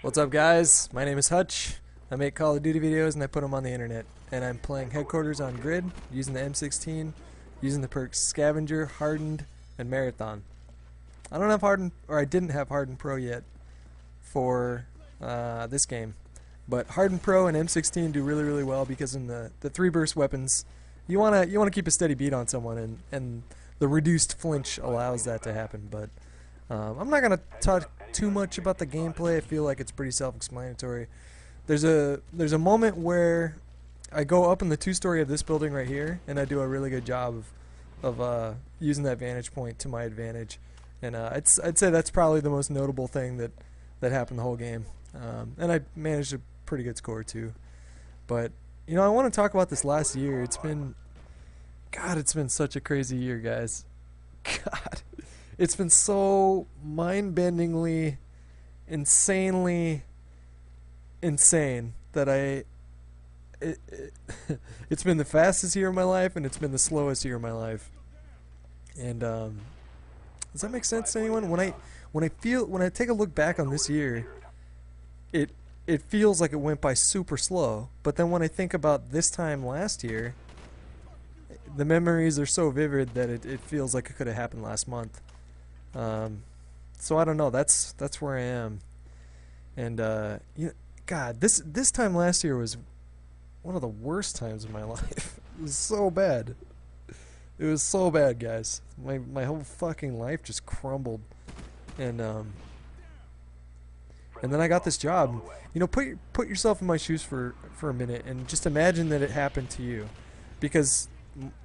What's up, guys? My name is Hutch. I make Call of Duty videos and I put them on the internet. And I'm playing Headquarters on Grid, using the M16, using the perks Scavenger, Hardened, and Marathon. I don't have Hardened, or I didn't have Hardened Pro yet for this game. But Hardened Pro and M16 do really, really well because in the 3-burst weapons, you wanna keep a steady beat on someone, and the reduced flinch allows that to happen. But I'm not gonna talk too much about the gameplay. I feel like it's pretty self-explanatory. There's a moment where I go up in the 2-story of this building right here, and I do a really good job of using that vantage point to my advantage. And I'd say that's probably the most notable thing that happened the whole game. And I managed a pretty good score too. But I want to talk about this last year. It's been such a crazy year, guys. God, it's been so mind-bendingly, insanely insane that it's been the fastest year of my life, and it's been the slowest year of my life. And does that make sense to anyone? When I take a look back on this year, it feels like it went by super slow. But then when I think about this time last year, the memories are so vivid that it feels like it could have happened last month. So I don't know. That's where I am. And God, this time last year was one of the worst times of my life. It was so bad. It was so bad, guys. My whole fucking life just crumbled. And then I got this job. Put yourself in my shoes for a minute and just imagine that it happened to you. Because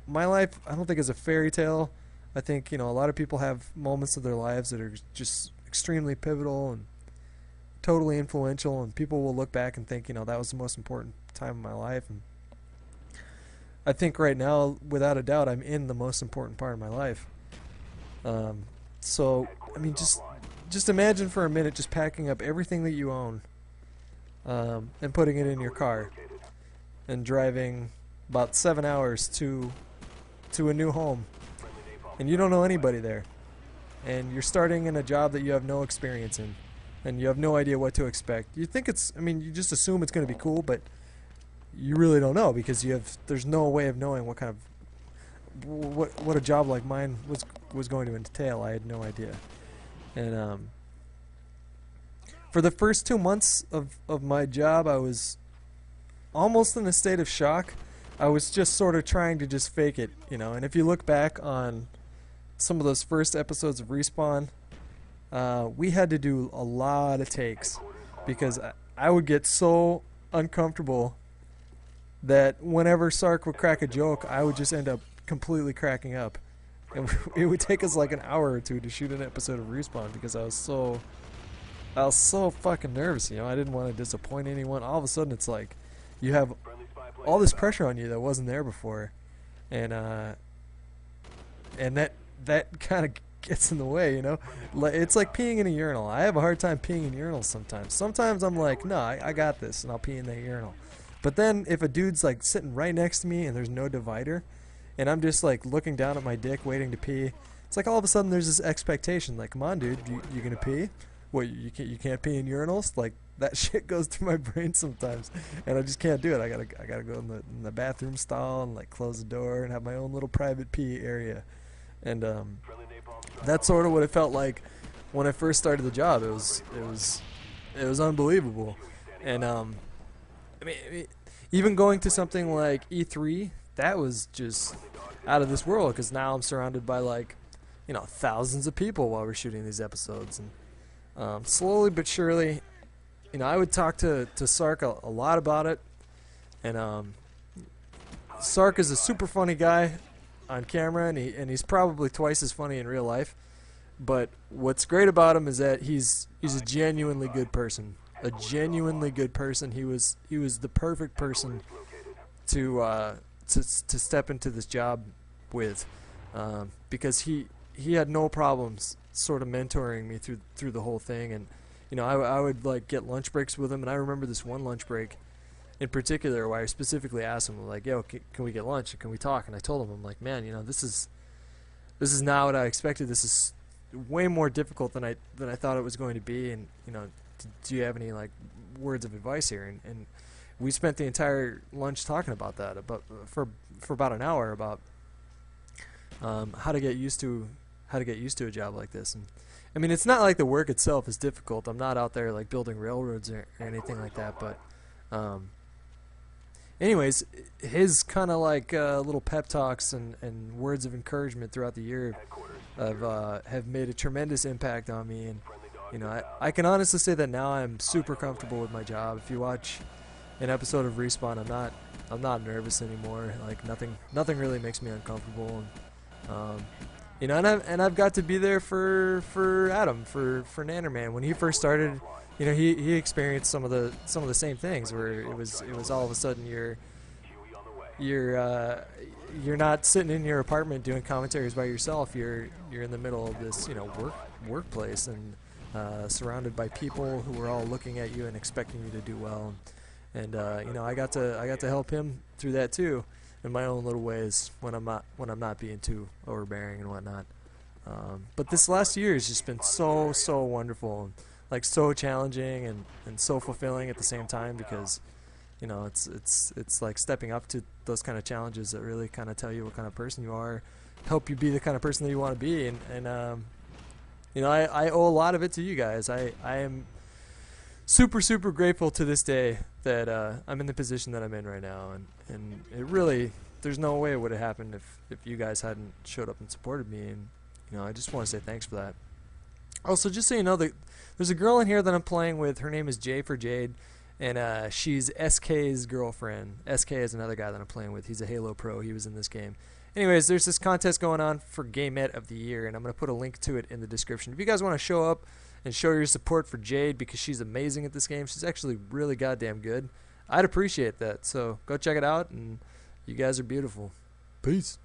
my life, I don't think, is a fairy tale. I think, a lot of people have moments of their lives that are just extremely pivotal and totally influential, and people will look back and think, that was the most important time of my life. And I think right now, without a doubt, I'm in the most important part of my life. So, I mean, just imagine for a minute just packing up everything that you own and putting it in your car and driving about 7 hours to a new home. And you don't know anybody there. And you're starting in a job that you have no experience in. And you have no idea what to expect. You think you just assume it's going to be cool, but you really don't know because there's no way of knowing what kind of what a job like mine was going to entail. I had no idea. And for the first 2 months of my job, I was almost in a state of shock. I was just sort of trying to just fake it, And if you look back on some of those first episodes of Respawn, we had to do a lot of takes because I would get so uncomfortable that whenever Sark would crack a joke, I would just end up completely cracking up. And it would take us like an hour or two to shoot an episode of Respawn because I was so fucking nervous, I didn't want to disappoint anyone. All of a sudden it's like you have all this pressure on you that wasn't there before. And that kind of gets in the way, It's like peeing in a urinal. I have a hard time peeing in urinals sometimes. Sometimes I'm like, no, I got this, and I'll pee in that urinal. But then if a dude's like sitting right next to me and there's no divider, and I'm just like looking down at my dick waiting to pee, it's like all of a sudden there's this expectation, like, come on, dude, you gonna pee? What, you can't pee in urinals? Like, that shit goes through my brain sometimes, and I just can't do it. I gotta go in the bathroom stall and like close the door and have my own little private pee area. And that's sort of what it felt like when I first started the job. It was unbelievable. And I mean, even going to something like E3, that was just out of this world because now I'm surrounded by like thousands of people while we're shooting these episodes. And slowly but surely, I would talk to Sark a lot about it. And Sark is a super funny guy on camera, and he's probably twice as funny in real life. But what's great about him is that he's a genuinely good person. A genuinely good person. He was the perfect person to step into this job with, because he had no problems sort of mentoring me through the whole thing. And I would like get lunch breaks with him, and I remember this one lunch break in particular where I specifically asked him, like, yo, can we get lunch? Can we talk? And I told him, I'm like, man, this is not what I expected. This is way more difficult than I thought it was going to be. And do you have any like words of advice here? And we spent the entire lunch talking about that, for about an hour, about how to get used to a job like this. And I mean, it's not like the work itself is difficult. I'm not out there like building railroads or anything like that. But anyways, his kind of like little pep talks and words of encouragement throughout the year have made a tremendous impact on me. And you know, I can honestly say that now I'm super comfortable with my job. If you watch an episode of Respawn, I'm not nervous anymore. Like nothing really makes me uncomfortable. And you know, and I've got to be there for Adam, for Nannerman when he first started. You know, he experienced some of the same things where it was all of a sudden you're not sitting in your apartment doing commentaries by yourself. You're in the middle of this, you know, workplace, and surrounded by people who are all looking at you and expecting you to do well. And you know, I got to help him through that too, in my own little ways, when I'm not being too overbearing and whatnot. But this last year has just been so wonderful, and like so challenging and so fulfilling at the same time, because you know, it's like stepping up to those kind of challenges that really kind of tell you what kind of person you are, help you be the kind of person that you want to be. And you know, I owe a lot of it to you guys. I am super grateful to this day that I'm in the position that I'm in right now, and it really, there's no way it would have happened if you guys hadn't showed up and supported me. And you know, I just want to say thanks for that. Also, just so you know, there's a girl in here that I'm playing with. Her name is J for Jade, and she's SK's girlfriend. SK is another guy that I'm playing with. He's a Halo pro. He was in this game. Anyways, there's this contest going on for Gamette of the Year, and I'm going to put a link to it in the description. If you guys want to show up and show your support for Jade, because she's amazing at this game, she's actually really goddamn good, I'd appreciate that. So go check it out, and you guys are beautiful. Peace.